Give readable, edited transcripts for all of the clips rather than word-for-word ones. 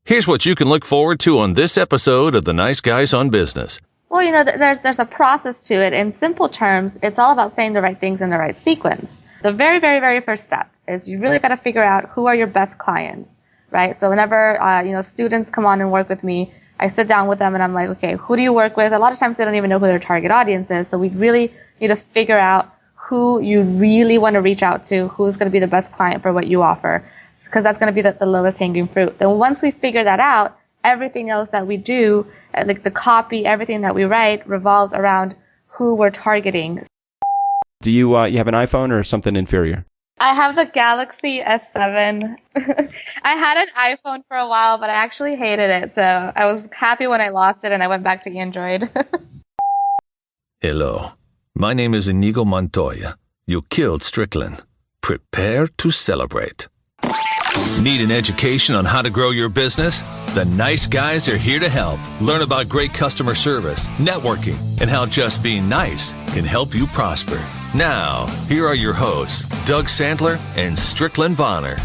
Here's what you can look forward to on this episode of The Nice Guys on Business. Well, there's a process to it. In simple terms, it's all about saying the right things in the right sequence. The very, very, very first step is you really got to figure out who are your best clients, right? So whenever, students come on and work with me, I sit down with them and I'm like, okay, who do you work with? A lot of times they don't even know who their target audience is. So we really need to figure out who you really want to reach out to, who's going to be the best client for what you offer, because that's going to be the lowest hanging fruit. Then once we figure that out, everything else that we do, like the copy, everything that we write revolves around who we're targeting. Do you have an iPhone or something inferior? I have the Galaxy S7. I had an iPhone for a while, but I actually hated it. So I was happy when I lost it and I went back to Android. Hello, my name is Inigo Montoya. You killed Strickland. Prepare to celebrate. Need an education on how to grow your business? The Nice Guys are here to help. Learn about great customer service, networking, and how just being nice can help you prosper. Now, here are your hosts, Doug Sandler and Strickland Bonner.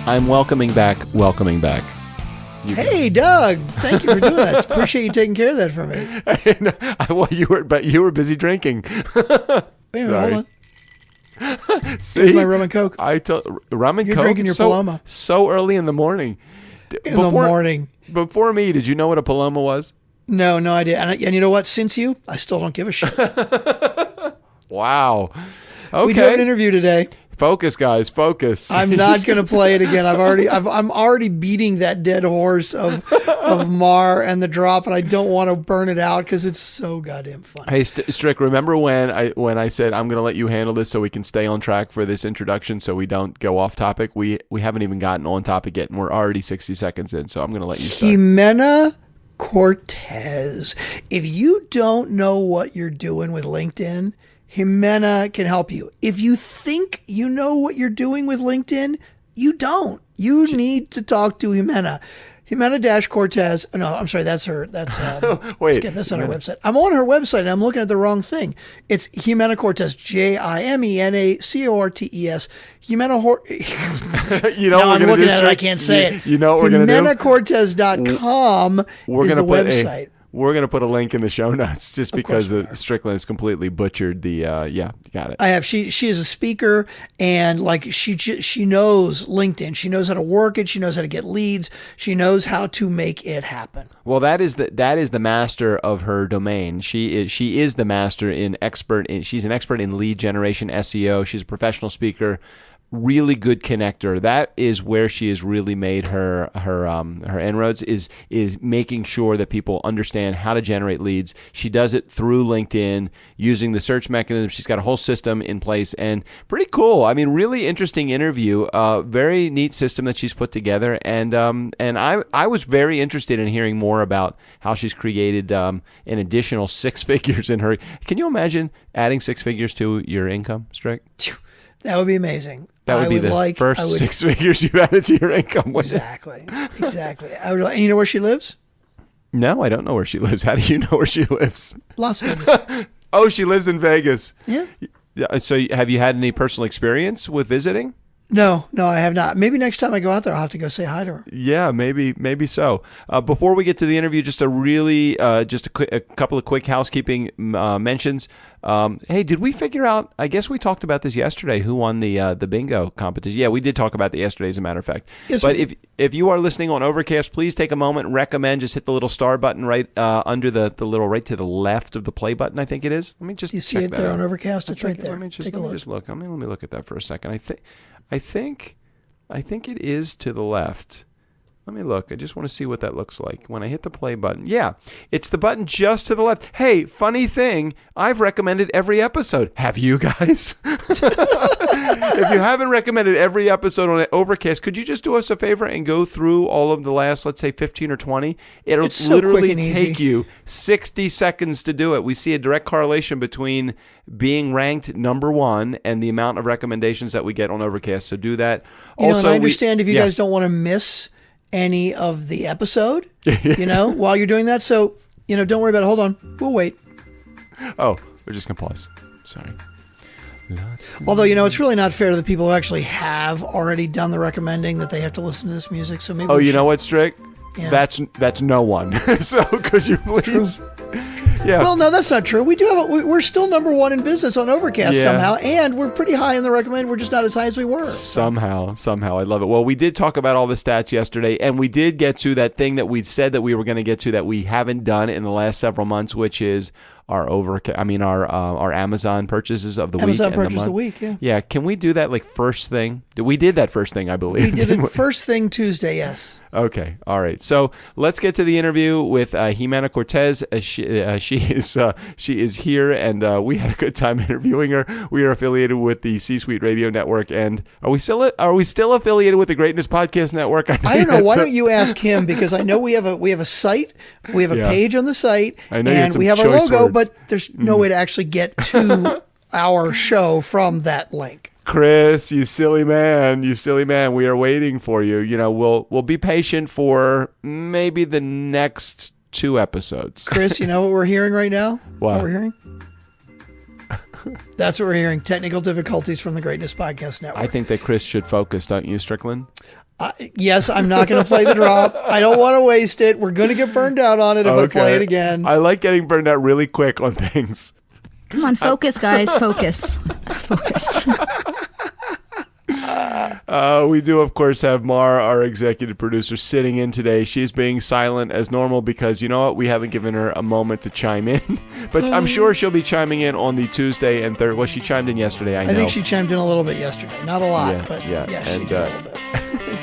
I'm welcoming back. Hey, Doug! Thank you for doing that. Appreciate you taking care of that for me. Well, you were busy drinking. Wait a minute, hold on. See, here's my rum and coke. Rum and You're coke. drinking your Paloma so early in the morning. The morning. Before me, did you know what a Paloma was? No idea. And you know what? Since I still don't give a shit. Wow. Okay. We do have an interview today. Focus, guys. Focus. I'm not going to play it again. I'm already beating that dead horse of Mar and the drop, and I don't want to burn it out because it's so goddamn fun. Hey, Strick, remember when I said I'm going to let you handle this so we can stay on track for this introduction so we don't go off topic? We haven't even gotten on topic yet, and we're already 60 seconds in, so I'm going to let you start. Jimena Cortes. If you don't know what you're doing with LinkedIn, Jimena can help you. If you think you know what you're doing with LinkedIn, you don't. You need to talk to Jimena. Jimena-Cortes. No, I'm sorry. That's her. That's wait. That's on her website. I'm on her website and I'm looking at the wrong thing. It's Jimena Cortes. Jimena Cortes. You know, I'm looking at it. I can't say it. You know what we're going to do? JimenaCortes.com is the website. We're going to put a link in the show notes just because Strickland has completely butchered the, you got it. I have. She is a speaker and she knows LinkedIn. She knows how to work it. She knows how to get leads. She knows how to make it happen. Well, that is the master of her domain. She is the master she's an expert in lead generation, SEO. She's a professional speaker. Really good connector. That is where she has really made her inroads is making sure that people understand how to generate leads. She does it through LinkedIn using the search mechanism. She's got a whole system in place and pretty cool. I mean, really interesting interview. Very neat system that she's put together. And I was very interested in hearing more about how she's created an additional 6 figures in her. Can you imagine adding 6 figures to your income, Strick? That would be amazing. That would be the first 6 figures you've added to your income. Exactly. I would. And you know where she lives? No, I don't know where she lives. How do you know where she lives? Las Vegas. Oh, she lives in Vegas. Yeah. So have you had any personal experience with visiting? No, I have not. Maybe next time I go out there, I'll have to go say hi to her. Yeah, maybe so. Before we get to the interview, just a couple of quick housekeeping mentions. Hey, did we figure out? I guess we talked about this yesterday. Who won the bingo competition? Yeah, we did talk about that yesterday, as a matter of fact. Yes, but if you are listening on Overcast, please take a moment. Recommend just hit the little star button right under the little right to the left of the play button. I think it is. Let me just. You see it there on Overcast? It's right there. Let me just look. Let me look at that for a second. I think it is to the left. Let me look. I just want to see what that looks like when I hit the play button. Yeah, it's the button just to the left. Hey, funny thing, I've recommended every episode. Have you guys? If you haven't recommended every episode on Overcast, could you just do us a favor and go through all of the last, let's say, 15 or 20? It'll literally take you 60 seconds to do it. We see a direct correlation between being ranked number 1 and the amount of recommendations that we get on Overcast. So do that. Also, I understand if you guys don't want to miss any of the episode, while you're doing that. So, don't worry about it. Hold on. We'll wait. Oh, we're just going to pause. Sorry. Although, it's really not fair to the people who actually have already done the recommending that they have to listen to this music. So maybe. Oh, you know what, Strick? Yeah. That's no one. So could you please? Yeah. Well, no, that's not true. We do have. We're still number one in business on Overcast somehow, and we're pretty high in the recommend. We're just not as high as we were. Somehow, I love it. Well, we did talk about all the stats yesterday, and we did get to that thing that we said that we were going to get to that we haven't done in the last several months, which is our Amazon purchases of the week. Amazon purchase of the week, yeah. Yeah, can we do that like first thing? We did that first thing, I believe. We did it first thing Tuesday, yes. Okay, all right. So let's get to the interview with Jimena Cortes. She is here, and we had a good time interviewing her. We are affiliated with the C-Suite Radio Network, and are we still affiliated with the Greatness Podcast Network? I don't know. Why don't you ask him? Because I know we have a site, we have a page on the site, and we have our logo, but there's no way to actually get to our show from that link. Chris, you silly man, we are waiting for you. We'll be patient for maybe the next 2 episodes. Chris, you know what we're hearing right now? What we're hearing? That's what we're hearing. Technical difficulties from the Greatness Podcast Network. I think that Chris should focus, don't you, Strickland? Yes, I'm not going to play the drop. I don't want to waste it. We're going to get burned out on it if I play it again. I like getting burned out really quick on things. Come on, focus, guys. Focus. Focus. We do, of course, have Mar, our executive producer, sitting in today. She's being silent as normal because, you know what, we haven't given her a moment to chime in. But I'm sure she'll be chiming in on the Tuesday and Thursday. Well, she chimed in yesterday, I know. I think she chimed in a little bit yesterday. Not a lot, but yeah, she did a little bit.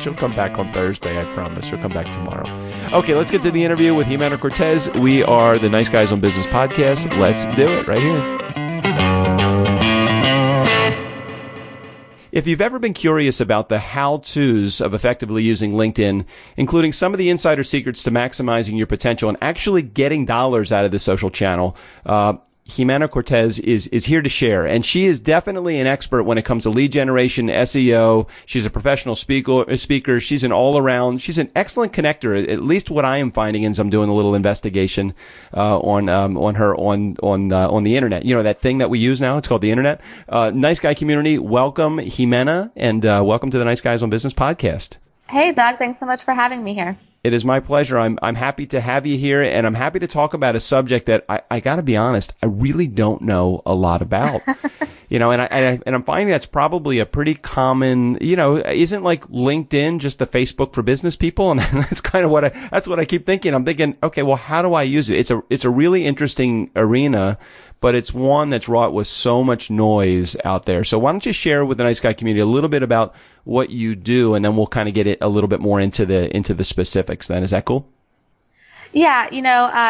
She'll come back on Thursday, I promise. She'll come back tomorrow. Okay, let's get to the interview with Jimena Cortes. We are the Nice Guys on Business podcast. Let's do it right here. If you've ever been curious about the how-tos of effectively using LinkedIn, including some of the insider secrets to maximizing your potential and actually getting dollars out of this social channel, Jimena Cortes is here to share, and she is definitely an expert when it comes to lead generation, SEO. She's a professional speaker. She's an all-around. She's an excellent connector. At least what I am finding as I'm doing a little investigation on her on the internet. You know that thing that we use now? It's called the internet. Nice Guy community. Welcome, Jimena, and welcome to the Nice Guys on Business podcast. Hey, Doug. Thanks so much for having me here. It is my pleasure. I'm happy to have you here, and I'm happy to talk about a subject that I got to be honest, I really don't know a lot about. And I'm finding that's probably a pretty common, isn't like LinkedIn just the Facebook for business people? And that's kind of that's what I keep thinking. I'm thinking, okay, well, how do I use it? It's a really interesting arena, but it's one that's wrought with so much noise out there. So why don't you share with the Nice Guy community a little bit about what you do, and then we'll kind of get it a little bit more into the specifics then. Is that cool? Yeah,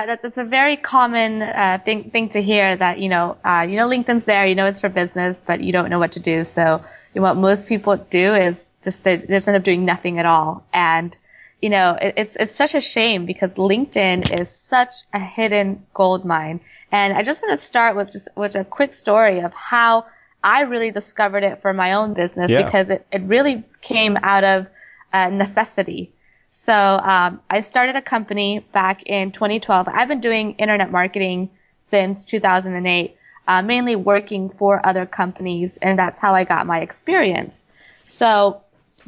that's a very common thing to hear that, LinkedIn's there, it's for business, but you don't know what to do. So what most people do is just they just end up doing nothing at all. And, it's such a shame because LinkedIn is such a hidden gold mine. And I just want to start with a quick story of how I really discovered it for my own business because it really came out of necessity. So I started a company back in 2012. I've been doing internet marketing since 2008, mainly working for other companies, and that's how I got my experience. So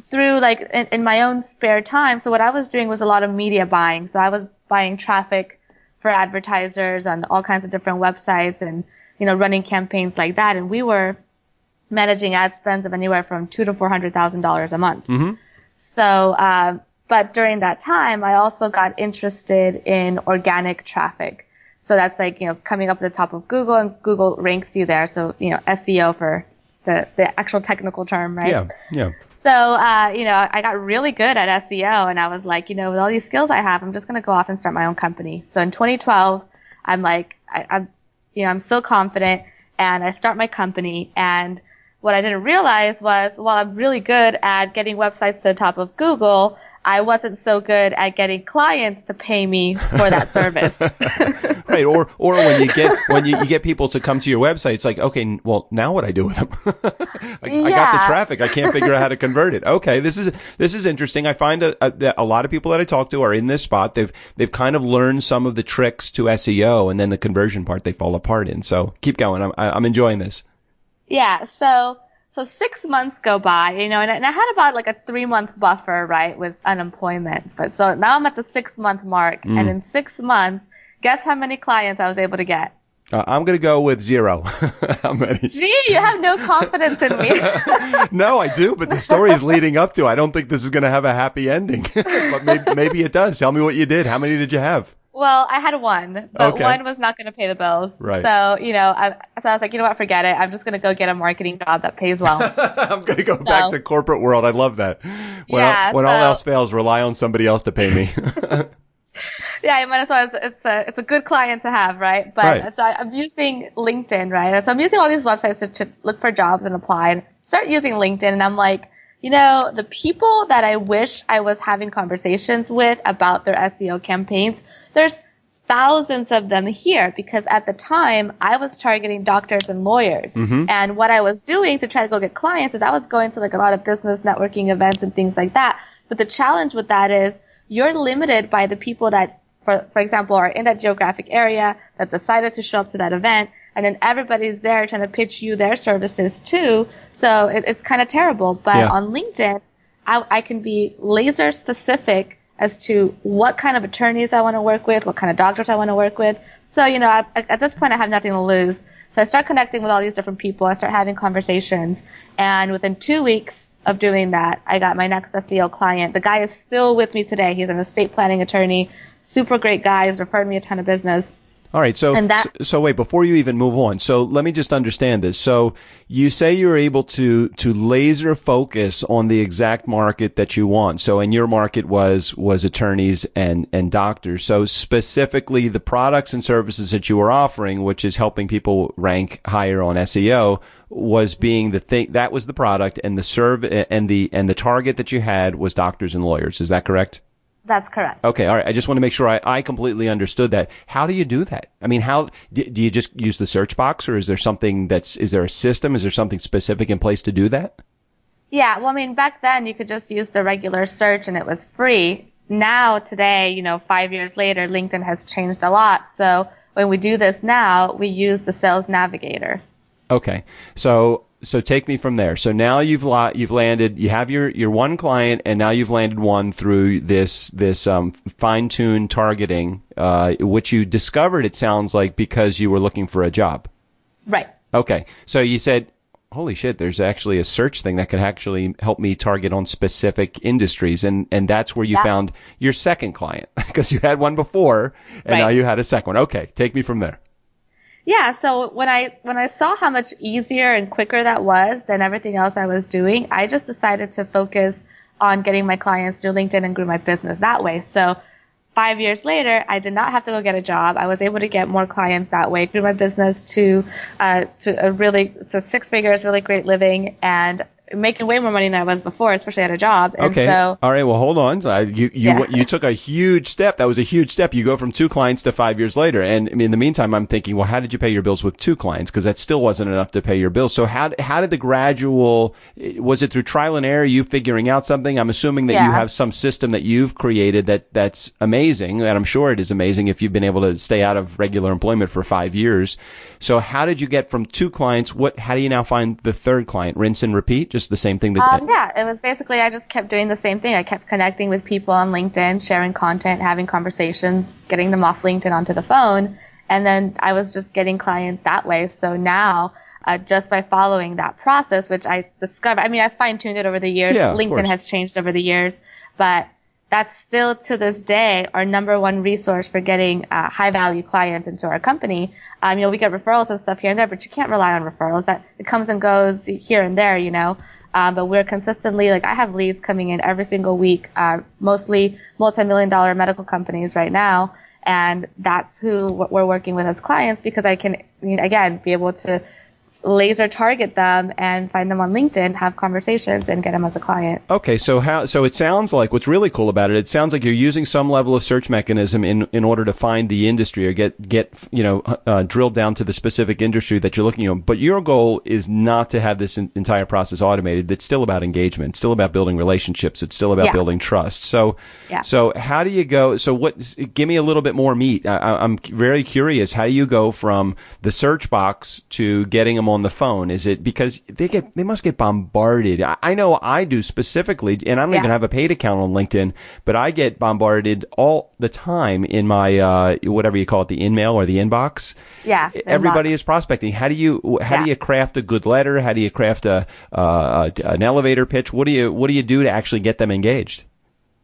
through in my own spare time, so what I was doing was a lot of media buying. So I was buying traffic for advertisers on all kinds of different websites and, running campaigns like that. And we were managing ad spends of anywhere from $200,000 to $400,000 a month. Mm-hmm. So, but during that time, I also got interested in organic traffic. So that's coming up at the top of Google, and Google ranks you there. So, SEO for the actual technical term, right? Yeah. So, I got really good at SEO, and I was like, with all these skills I have, I'm just going to go off and start my own company. So in 2012, I'm like, I'm so confident, and I start my company. And what I didn't realize was, while I'm really good at getting websites to the top of Google, I wasn't so good at getting clients to pay me for that service. Right. Or when you get people to come to your website, it's like, okay, well, now what I do with them? I got the traffic. I can't figure out how to convert it. Okay. This is interesting. I find that a lot of people that I talk to are in this spot. They've kind of learned some of the tricks to SEO, and then the conversion part they fall apart in. So keep going. I'm enjoying this. Yeah. So 6 months go by, and I had about like a 3-month buffer, right, with unemployment. But so now I'm at the 6-month mark, and in 6 months, guess how many clients I was able to get? I'm going to go with 0. How many? Gee, you have no confidence in me. No, I do, but the story is leading up to. I don't think this is going to have a happy ending, but maybe it does. Tell me what you did. How many did you have? Well, I had one, but one was not going to pay the bills. Right. So, I was like, you know what, forget it. I'm just going to go get a marketing job that pays well. I'm going to go back to corporate world. I love that. When all else fails, rely on somebody else to pay me. Yeah, I might as well. It's a good client to have, right? But So I'm using LinkedIn, right? So I'm using all these websites to look for jobs and apply, and start using LinkedIn. And I'm like, the people that I wish I was having conversations with about their SEO campaigns, there's thousands of them here, because at the time I was targeting doctors and lawyers. And what I was doing to try to go get clients is I was going to like a lot of business networking events and things like that. But the challenge with that is you're limited by the people that, for example, are in that geographic area that decided to show up to that event. And then everybody's there trying to pitch you their services too. So it's kind of terrible. But on LinkedIn, I can be laser specific as to what kind of attorneys I want to work with, what kind of doctors I want to work with. So, at this point, I have nothing to lose. So I start connecting with all these different people. I start having conversations. And within 2 weeks of doing that, I got my next SEO client. The guy is still with me today. He's an estate planning attorney. Super great guy. He's referred me a ton of business. All right. So wait, before you even move on. So let me just understand this. So you say you're able to laser focus on the exact market that you want. So in your market was attorneys and doctors. So specifically the products and services that you were offering, which is helping people rank higher on SEO, was being the thing that was the product, and the target that you had was doctors and lawyers. Is that correct? That's correct. Okay. All right. I just want to make sure I completely understood that. How do you do that? I mean, how do you just use the search box, or is there something is there a system? Is there something specific in place to do that? Yeah. Well, I mean, back then you could just use the regular search and it was free. Now, today, 5 years later, LinkedIn has changed a lot. So when we do this now, we use the Sales Navigator. Okay. So take me from there. So now you've landed, you have your one client, and now you've landed one through this fine-tuned targeting, which you discovered, it sounds like, because you were looking for a job. Right. Okay. So you said, holy shit, there's actually a search thing that could actually help me target on specific industries. And that's where you found your second client, because you had one before and now you had a second one. Okay. Take me from there. Yeah, so when I saw how much easier and quicker that was than everything else I was doing, I just decided to focus on getting my clients through LinkedIn and grew my business that way. So 5 years later, I did not have to go get a job. I was able to get more clients that way, grew my business to 6 figures, really great living, and making way more money than I was before, especially at a job. And okay. So, all right. Well, hold on. You took a huge step. That was a huge step. You go from 2 clients to 5 years later. And in the meantime, I'm thinking, well, how did you pay your bills with 2 clients? Because that still wasn't enough to pay your bills. So how did the gradual, was it through trial and error, you figuring out something? I'm assuming that you have some system that you've created that's amazing. And I'm sure it is amazing if you've been able to stay out of regular employment for 5 years. So how did you get from 2 clients? How do you now find the third client? Rinse and repeat? Just the same thing it was basically, I just kept doing the same thing. I kept connecting with people on LinkedIn, sharing content, having conversations, getting them off LinkedIn onto the phone. And then I was just getting clients that way. So now, just by following that process, which I discovered, I fine-tuned it over the years. Yeah, LinkedIn has changed over the years, but that's still to this day our number one resource for getting high-value clients into our company. We get referrals and stuff here and there, but you can't rely on referrals. That it comes and goes here and there, But we're consistently, I have leads coming in every single week, mostly multi-million-dollar medical companies right now, and that's who we're working with as clients, because I can, again, be able to laser target them and find them on LinkedIn, have conversations, and get them as a client. Okay, so it sounds like what's really cool about it sounds like you're using some level of search mechanism in order to find the industry or get drilled down to the specific industry that you're looking at. But your goal is not to have this entire process automated. It's still about engagement. It's still about building relationships. It's still about building trust. So how do you go? So give me a little bit more meat. I'm very curious. How do you go from the search box to getting them on on the phone? Is it because they must get bombarded? I know I do specifically, and I don't even have a paid account on LinkedIn, but I get bombarded all the time in my, whatever you call it, the in-mail or the inbox. Yeah. Everybody is prospecting. How do you craft a good letter? How do you craft an elevator pitch? What do you do to actually get them engaged?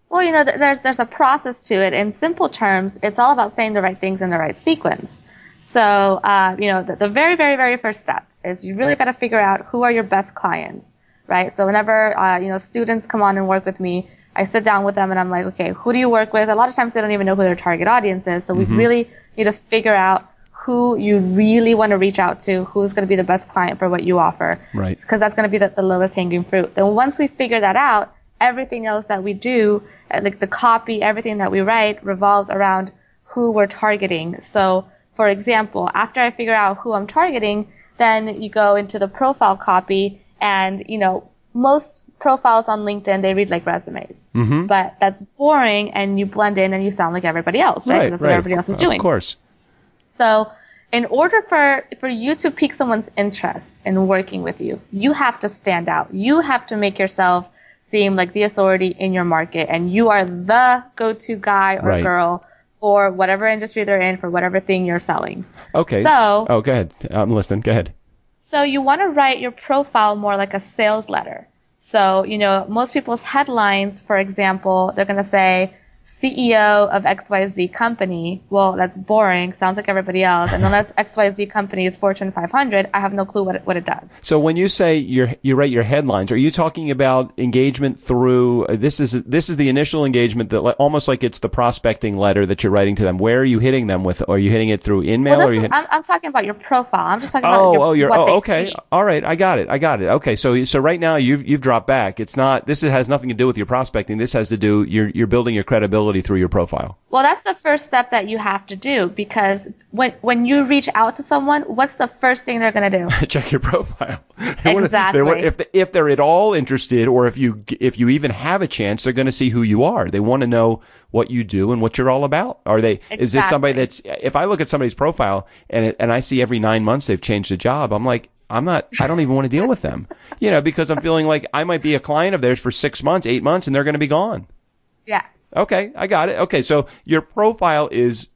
Well, there's a process to it. In simple terms, it's all about saying the right things in the right sequence. So, the very, very, very first step is you really got to figure out who are your best clients, right? So whenever, students come on and work with me, I sit down with them and I'm like, okay, who do you work with? A lot of times they don't even know who their target audience is. So we really need to figure out who you really want to reach out to, who's going to be the best client for what you offer. Right. Because that's going to be the lowest hanging fruit. Then once we figure that out, everything else that we do, like the copy, everything that we write revolves around who we're targeting. So, for example, after I figure out who I'm targeting, then you go into the profile copy and, most profiles on LinkedIn, they read like resumes. But that's boring and you blend in and you sound like everybody else, right? That's what everybody else is doing. Of course. So in order for you to pique someone's interest in working with you, you have to stand out. You have to make yourself seem like the authority in your market, and you are the go-to guy or girl for whatever industry they're in, for whatever thing you're selling. Okay. So, go ahead. I'm listening. Go ahead. So you want to write your profile more like a sales letter. So, most people's headlines, for example, they're going to say, CEO of XYZ company. Well, that's boring. Sounds like everybody else. And unless XYZ company is Fortune 500, I have no clue what it does. So when you say you write your headlines, are you talking about engagement through, this is the initial engagement that almost like it's the prospecting letter that you're writing to them. Where are you hitting them with? Are you hitting it through email? Well, I'm talking about your profile. I'm just talking about what they see. All right. I got it. Okay. So right now you've dropped back. This has nothing to do with your prospecting. This has to do, you're building your credibility through your profile. Well, that's the first step that you have to do, because when you reach out to someone, what's the first thing they're going to do? Check your profile. Exactly. If they're at all interested, or if you even have a chance, they're going to see who you are. They want to know what you do and what you're all about. Is this somebody if I look at somebody's profile and I see every 9 months they've changed a job, I'm like, I don't even want to deal with them, because I'm feeling like I might be a client of theirs for 6 months, 8 months, and they're going to be gone. Yeah. Okay, I got it. Okay, so your profile is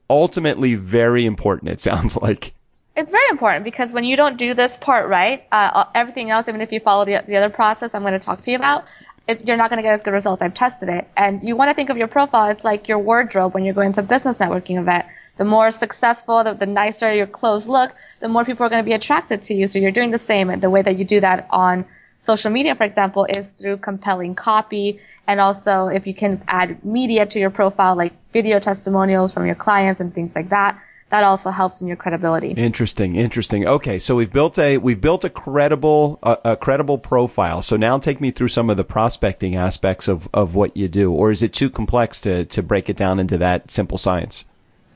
ultimately very important, it sounds like. It's very important, because when you don't do this part right, everything else, even if you follow the other process I'm going to talk to you about, you're not going to get as good results. I've tested it. And you want to think of your profile as like your wardrobe when you're going to a business networking event. The more successful, the nicer your clothes look, the more people are going to be attracted to you. So you're doing the same. And the way that you do that on social media, for example, is through compelling copy. And also, if you can add media to your profile, like video testimonials from your clients and things like that, that also helps in your credibility. Interesting. Okay, so we've built a credible profile. So now take me through some of the prospecting aspects of what you do, or is it too complex to break it down into that simple science?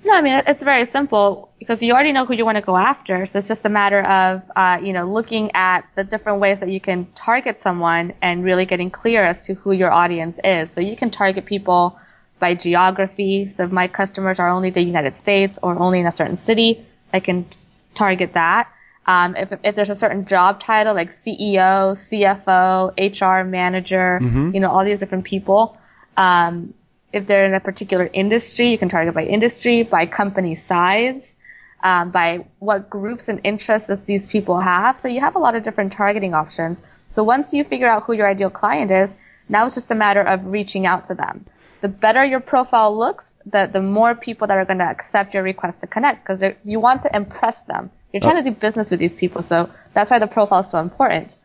No, I mean, it's very simple, because you already know who you want to go after. So it's just a matter of, looking at the different ways that you can target someone and really getting clear as to who your audience is. So you can target people by geography. So if my customers are only the United States or only in a certain city, I can target that. If there's a certain job title like CEO, CFO, HR manager, all these different people, if they're in a particular industry, you can target by industry, by company size, by what groups and interests that these people have. So you have a lot of different targeting options. So once you figure out who your ideal client is, now it's just a matter of reaching out to them. The better your profile looks, the more people that are going to accept your request to connect, because you want to impress them. You're trying to do business with these people, so that's why the profile is so important.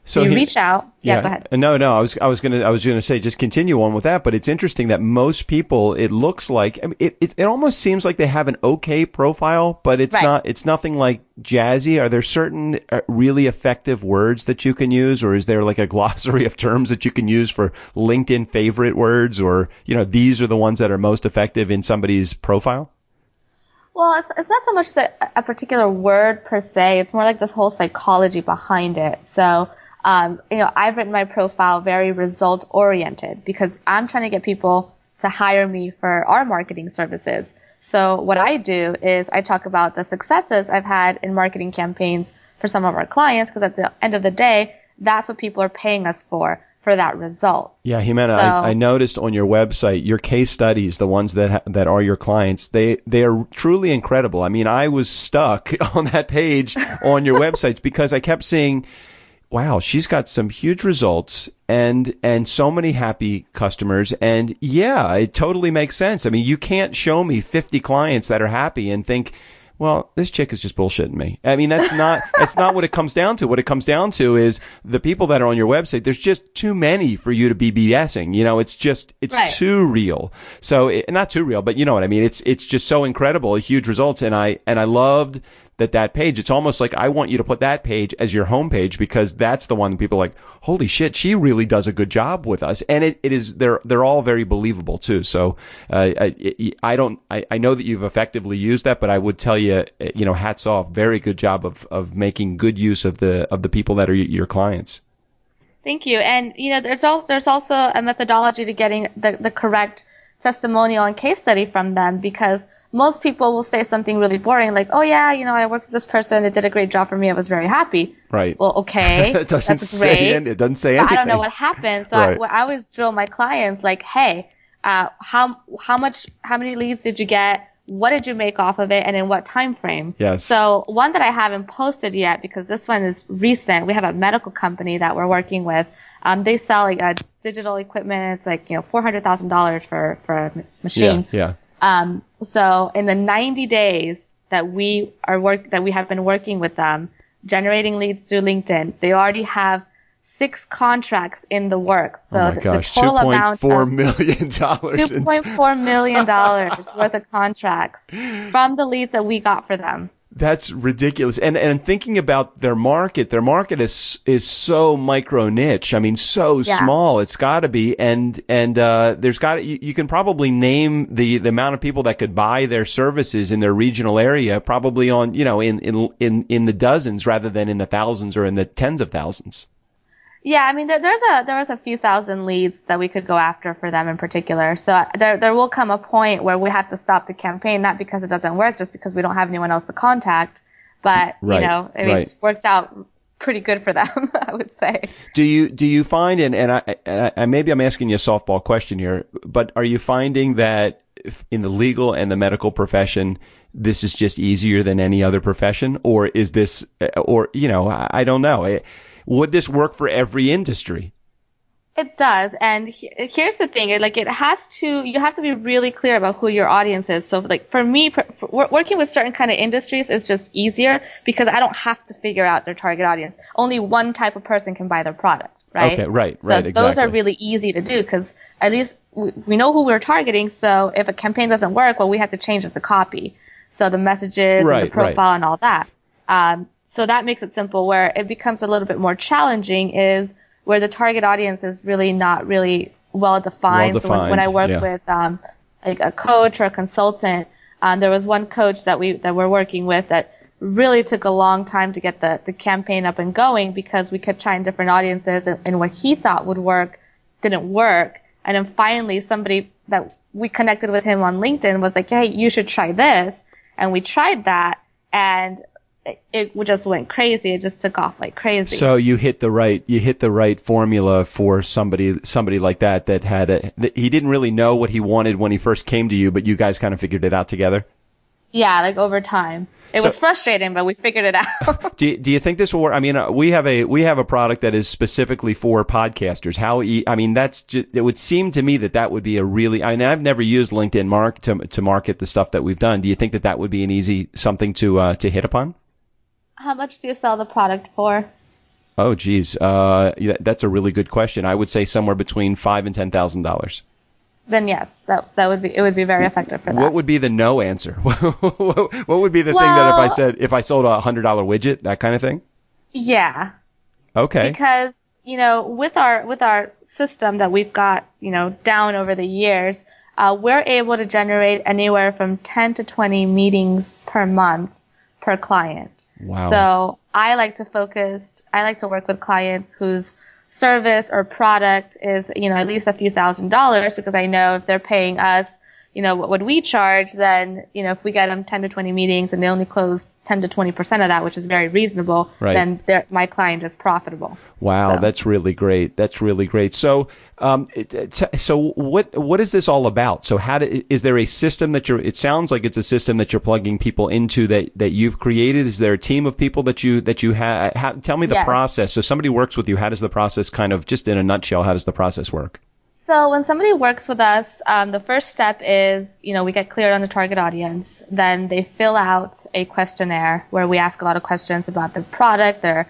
So you reach out. Yeah, go ahead. No. I was gonna say, just continue on with that. But it's interesting that most people, it looks like, it almost seems like they have an okay profile, but it's not. It's nothing like jazzy. Are there certain really effective words that you can use, or is there like a glossary of terms that you can use for LinkedIn favorite words, or these are the ones that are most effective in somebody's profile? Well, it's not so much a particular word per se. It's more like this whole psychology behind it. So. I've written my profile very result oriented, because I'm trying to get people to hire me for our marketing services. So what I do is I talk about the successes I've had in marketing campaigns for some of our clients, because at the end of the day, that's what people are paying us for that result. Yeah, Jimena, So, I noticed on your website, your case studies, the ones that are your clients, they are truly incredible. I mean, I was stuck on that page on your website because I kept seeing, wow, she's got some huge results and so many happy customers. And yeah, it totally makes sense. I mean, you can't show me 50 clients that are happy and think, well, this chick is just bullshitting me. I mean, that's not what it comes down to. What it comes down to is the people that are on your website, there's just too many for you to be BSing. You know, it's Right. too real. So not too real, but you know what I mean? It's just so incredible, huge results. And I loved that page. It's almost like I want you to put that page as your homepage because that's the one people are like, holy shit, she really does a good job with us. And it is, they're all very believable too. So, I know that you've effectively used that, but I would tell you, hats off. Very good job of making good use of the people that are your clients. Thank you. And, there's also a methodology to getting the correct testimonial and case study from them, because most people will say something really boring like, oh yeah, I worked with this person. They did a great job for me. I was very happy. Right. Well, okay. It doesn't that's great. it doesn't say anything. I don't know what happened. So Right. I always drill my clients like, hey, how many leads did you get? What did you make off of it? And in what time frame? Yes. So one that I haven't posted yet, because this one is recent. We have a medical company that we're working with. They sell like digital equipment. It's like, $400,000 for a machine. Yeah. So in the 90 days that we have been working with them, generating leads through LinkedIn, they already have 6 contracts in the works. So oh my gosh, the total amount of $2.4 million. $2.4 million worth of contracts from the leads that we got for them. That's ridiculous. And thinking about their market is so micro niche. I mean, so small. It's got to be. And there's got to, you can probably name the amount of people that could buy their services in their regional area, probably on, in the dozens rather than in the thousands or in the tens of thousands. Yeah, I mean, there was a few thousand leads that we could go after for them in particular. So there will come a point where we have to stop the campaign, not because it doesn't work, just because we don't have anyone else to contact. But, it's worked out pretty good for them, I would say. Do you find, and I maybe I'm asking you a softball question here, but are you finding that in the legal and the medical profession, this is just easier than any other profession? Or is this, I don't know. Would this work for every industry? It does. And here's the thing. You have to be really clear about who your audience is. So like for me, working with certain kind of industries is just easier because I don't have to figure out their target audience. Only one type of person can buy their product, right? Okay, right, exactly. Those are really easy to do because at least we know who we're targeting. So if a campaign doesn't work, well, we have to change the copy. So the messages and the profile and all that. So that makes it simple. Where it becomes a little bit more challenging is where the target audience is really not really well defined. So when I work with like a coach or a consultant, there was one coach that we're working with that really took a long time to get the campaign up and going because we kept trying different audiences and what he thought would work didn't work. And then finally somebody that we connected with him on LinkedIn was like, hey, you should try this. And we tried that and it just went crazy. It just took off like crazy. So you hit the right formula for somebody like that had he didn't really know what he wanted when he first came to you, but you guys kind of figured it out together. Yeah, like over time. It was frustrating, but we figured it out. Do you think this will work? I mean, we have a product that is specifically for podcasters. It would seem to me that would be I've never used LinkedIn to market the stuff that we've done. Do you think that would be an easy something to hit upon? How much do you sell the product for? Oh, geez. That's a really good question. I would say somewhere between $5,000 and $10,000. Then yes, it would be very effective for that. What would be the no answer? What would be the thing that if I sold a $100 widget, that kind of thing? Yeah. Okay. Because, with our system that we've got, down over the years, we're able to generate anywhere from 10 to 20 meetings per month per client. Wow. So I like to work with clients whose service or product is, at least a few $1,000s because I know if they're paying us, what we charge, then, if we get them 10 to 20 meetings and they only close 10 to 20% of that, which is very reasonable, right, then my client is profitable. Wow. So. That's really great. That's really great. So, so what is this all about? So is there a system it sounds like it's a system that you're plugging people into that you've created? Is there a team of people that you have? Tell me the process. So somebody works with you. How does the process kind of, just in a nutshell, how does the process work? So when somebody works with us, the first step is, we get cleared on the target audience. Then they fill out a questionnaire where we ask a lot of questions about the product, their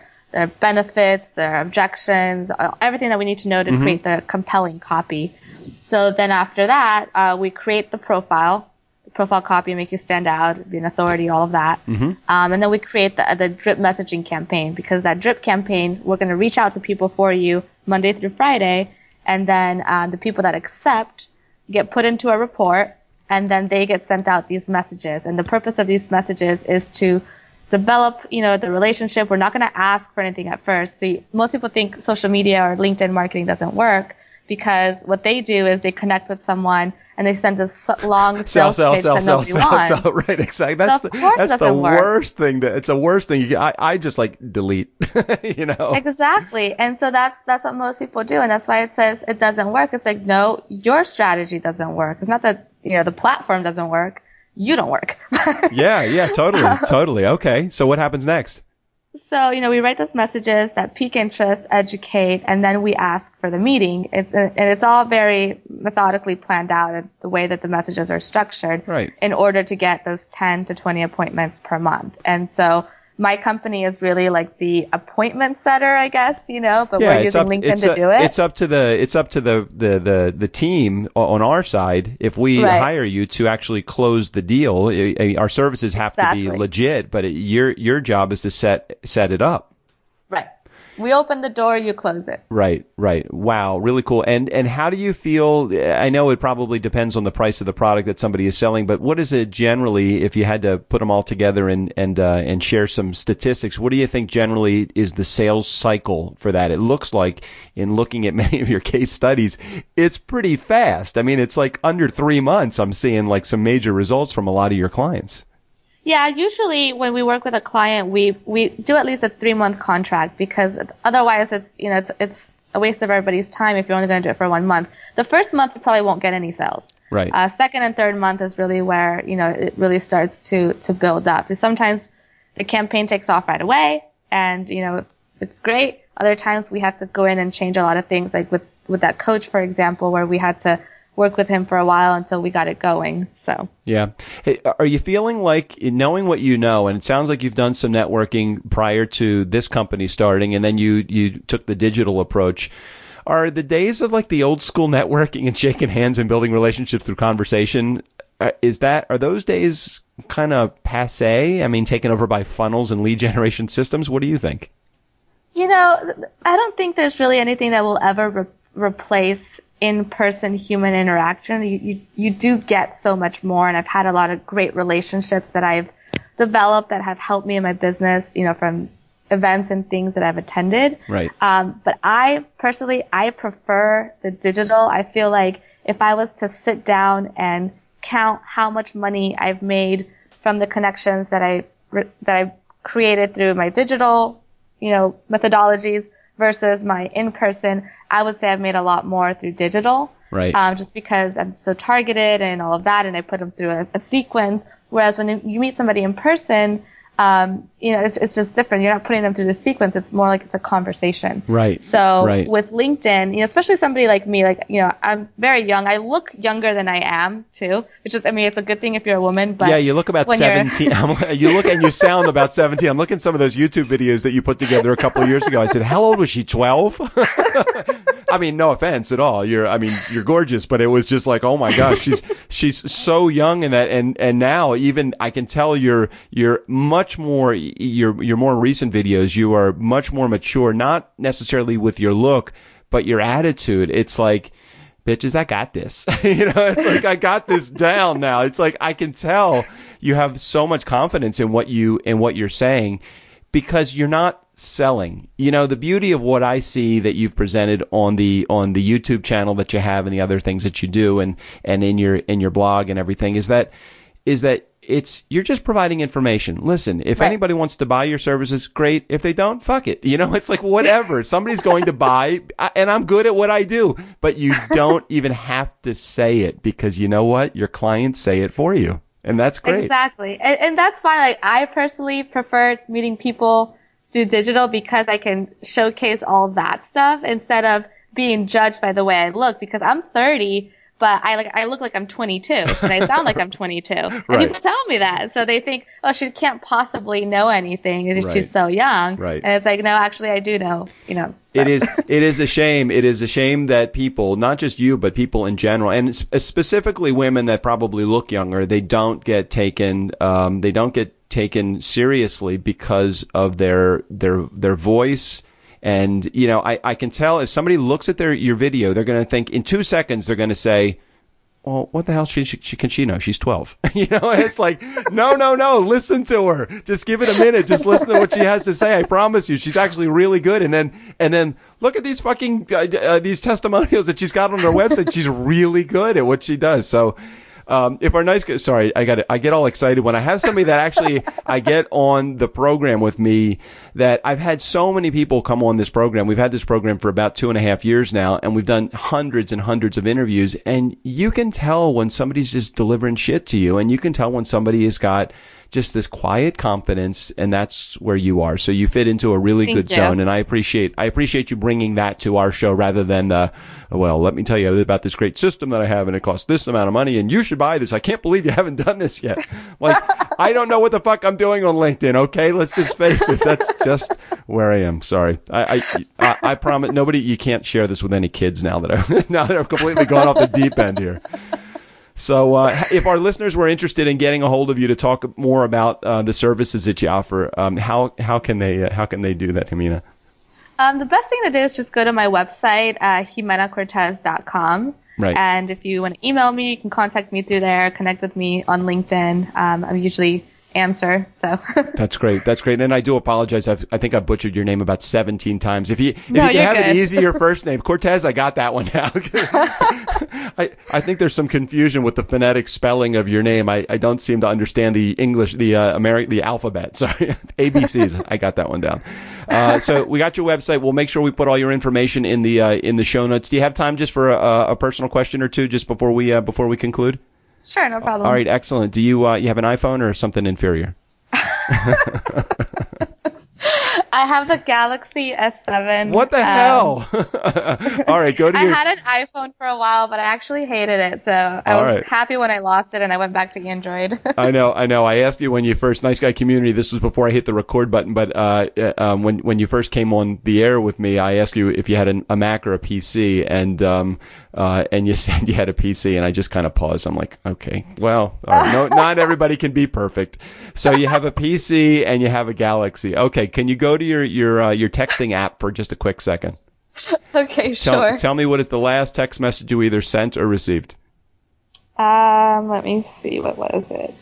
benefits, their objections, everything that we need to know to create the compelling copy. So then after that, we create the profile copy, make you stand out, be an authority, all of that. And then we create the drip messaging campaign, because that drip campaign, we're going to reach out to people for you Monday through Friday. And then the people that accept get put into a report, and then they get sent out these messages. And the purpose of these messages is to develop, the relationship. We're not going to ask for anything at first. So most people think social media or LinkedIn marketing doesn't work, because what they do is they connect with someone and they send this long sales pitch that nobody wants. Right, exactly. That's the worst thing. It's the worst thing. I just delete, Exactly. And so that's what most people do. And that's why it says it doesn't work. It's like, no, your strategy doesn't work. It's not that, the platform doesn't work. You don't work. Yeah, totally. Okay. So what happens next? So, we write those messages that pique interest, educate, and then we ask for the meeting. It's all very methodically planned out, the way that the messages are structured, right, in order to get those 10 to 20 appointments per month. And so my company is really like the appointment setter, I guess, but we're using LinkedIn to do it. It's up to the team on our side. If we hire you to actually close the deal, our services have to be legit, but your job is to set it up. Right. We open the door, you close it. Right. Wow, really cool. And how do you feel? I know it probably depends on the price of the product that somebody is selling, but what is it generally, if you had to put them all together and share some statistics, what do you think generally is the sales cycle for that? It looks like, in looking at many of your case studies, it's pretty fast. I mean, it's like under 3 months, I'm seeing some major results from a lot of your clients. Yeah, usually when we work with a client, we do at least a 3-month contract, because otherwise it's a waste of everybody's time if you're only going to do it for 1 month. The first month you probably won't get any sales. Right. Second and third month is really where, it really starts to build up. Because sometimes the campaign takes off right away and, it's great. Other times we have to go in and change a lot of things, like with that coach, for example, where we had to work with him for a while until we got it going. So yeah. Hey, are you feeling like, knowing what you know, and it sounds like you've done some networking prior to this company starting, and then you took the digital approach, are the days of the old school networking and shaking hands and building relationships through conversation, are those days kind of passé? I mean, taken over by funnels and lead generation systems? What do you think? I don't think there's really anything that will ever replace in-person human interaction. You do get so much more, and I've had a lot of great relationships that I've developed that have helped me in my business, from events and things that I've attended. Right. But I personally prefer the digital. I feel like if I was to sit down and count how much money I've made from the connections that I created through my digital, methodologies versus my in-person, I would say I've made a lot more through digital. Right. Just because I'm so targeted and all of that, and I put them through a sequence. Whereas when you meet somebody in person, it's just different. You're not putting them through the sequence. It's more like it's a conversation. Right. So with LinkedIn, especially somebody like me, I'm very young. I look younger than I am too, which is, it's a good thing if you're a woman. But yeah, you look about 17. You look and you sound about 17. I'm looking at some of those YouTube videos that you put together a couple of years ago. I said, how old was she? 12? I mean, no offense at all. You're gorgeous, but it was just like, oh my gosh, she's so young in that. And now even I can tell you're much more, your more recent videos, you are much more mature, not necessarily with your look, but your attitude. It's like, bitches, I got this. It's like, I got this down now. It's like, I can tell you have so much confidence in what you're saying, because you're not selling. You know, the beauty of what I see that you've presented on the YouTube channel that you have and the other things that you do and in your blog and everything is that you're just providing information. Listen, if anybody wants to buy your services, great. If they don't, fuck it. You know, it's like whatever. Somebody's going to buy, and I'm good at what I do, but you don't even have to say it because you know what? Your clients say it for you. And that's great. Exactly. And that's why, like, I personally prefer meeting people through digital because I can showcase all that stuff instead of being judged by the way I look, because I'm 30, but I look like I'm 22 and I sound like I'm 22. And people tell me that. So they think, oh, she can't possibly know anything because she's so young. Right. And it's like, no, actually I do know, you know. So. It is a shame. It is a shame that people, not just you, but people in general, and specifically women that probably look younger, they don't get taken seriously because of their voice. And, you know, I can tell if somebody looks at your video, they're going to think in 2 seconds, they're going to say, well, what the hell can she know? She's 12. You know, and it's like, no, listen to her. Just give it a minute. Just listen to what she has to say. I promise you, she's actually really good. And then look at these fucking, these testimonials that she's got on her website. She's really good at what she does. So, if our nice guys, sorry, I get all excited when I have somebody that actually I get on the program with me, that I've had so many people come on this program. We've had this program for about 2.5 years now, and we've done hundreds and hundreds of interviews, and you can tell when somebody's just delivering shit to you, and you can tell when somebody has got just this quiet confidence, and that's where you are. So you fit into a really good zone, and I appreciate you bringing that to our show rather than well, let me tell you about this great system that I have, and it costs this amount of money, and you should buy this. I can't believe you haven't done this yet. Like, I don't know what the fuck I'm doing on LinkedIn. Okay, let's just face it. That's just where I am. Sorry. I promise nobody. You can't share this with any kids now that I've completely gone off the deep end here. So, if our listeners were interested in getting a hold of you to talk more about the services that you offer, how can they do that, Jimena? The best thing to do is just go to my website, jimenacortes.com. Right. And if you want to email me, you can contact me through there, connect with me on LinkedIn. I usually answer. So That's great. And I do apologize. I think I butchered your name about 17 times. If you can have an easier first name, Cortes, I got that one now. I think there's some confusion with the phonetic spelling of your name. I don't seem to understand the English, the alphabet. Sorry, ABCs. I got that one down. So we got your website. We'll make sure we put all your information in the show notes. Do you have time just for a personal question or two just before we conclude? Sure, no problem. All right, excellent. Do you have an iPhone or something inferior? I have the Galaxy S7. What the hell? All right, go to I had an iPhone for a while, but I actually hated it. So I was happy when I lost it, and I went back to Android. I know. I asked you when you first, Nice Guy Community, this was before I hit the record button, but when you first came on the air with me, I asked you if you had a Mac or a PC, and you said you had a PC, and I just kind of paused. I'm like, okay, well, no, not everybody can be perfect. So you have a PC and you have a Galaxy. Okay, can you go to your texting app for just a quick second? Okay, sure. Tell me, what is the last text message you either sent or received? Let me see. What was it?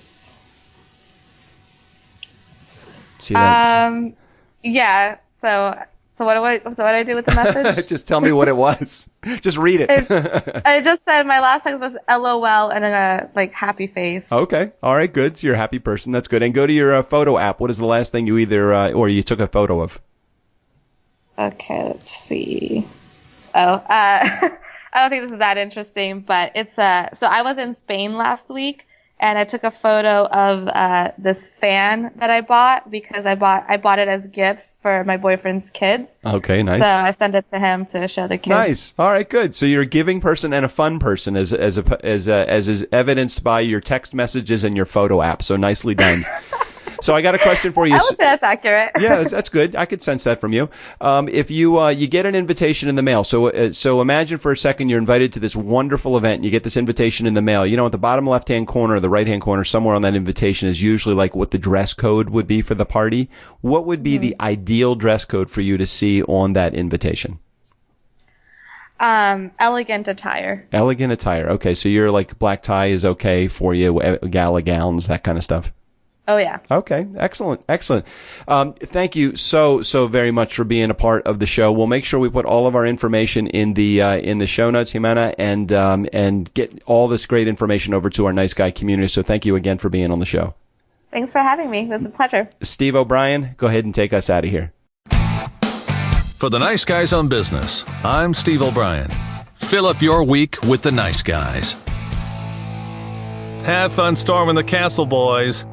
See that? Yeah. So what do I do with the message? Just tell me what it was. Just read it. I just said my last text was LOL and a happy face. Okay. All right. Good. You're a happy person. That's good. And go to your photo app. What is the last thing you either or you took a photo of? Okay. Let's see. Oh, I don't think this is that interesting, but it's so I was in Spain last week. And I took a photo of this fan that I bought because I bought it as gifts for my boyfriend's kids. Okay, nice. So I sent it to him to show the kids. Nice. All right, good. So you're a giving person and a fun person, as is evidenced by your text messages and your photo app. So nicely done. So I got a question for you. I would say that's accurate. Yeah, that's good. I could sense that from you. If you get an invitation in the mail, so imagine for a second you're invited to this wonderful event and you get this invitation in the mail. You know, at the bottom left-hand corner or the right-hand corner, somewhere on that invitation is usually like what the dress code would be for the party. What would be the ideal dress code for you to see on that invitation? Elegant attire. Elegant attire. Okay, so you're like black tie is okay for you, gala gowns, that kind of stuff. Oh, yeah. Okay. Excellent. Thank you so very much for being a part of the show. We'll make sure we put all of our information in the show notes, Jimena, and get all this great information over to our Nice Guy community. So thank you again for being on the show. Thanks for having me. It was a pleasure. Steve O'Brien, go ahead and take us out of here. For the Nice Guys on Business, I'm Steve O'Brien. Fill up your week with the Nice Guys. Have fun storming the castle, boys.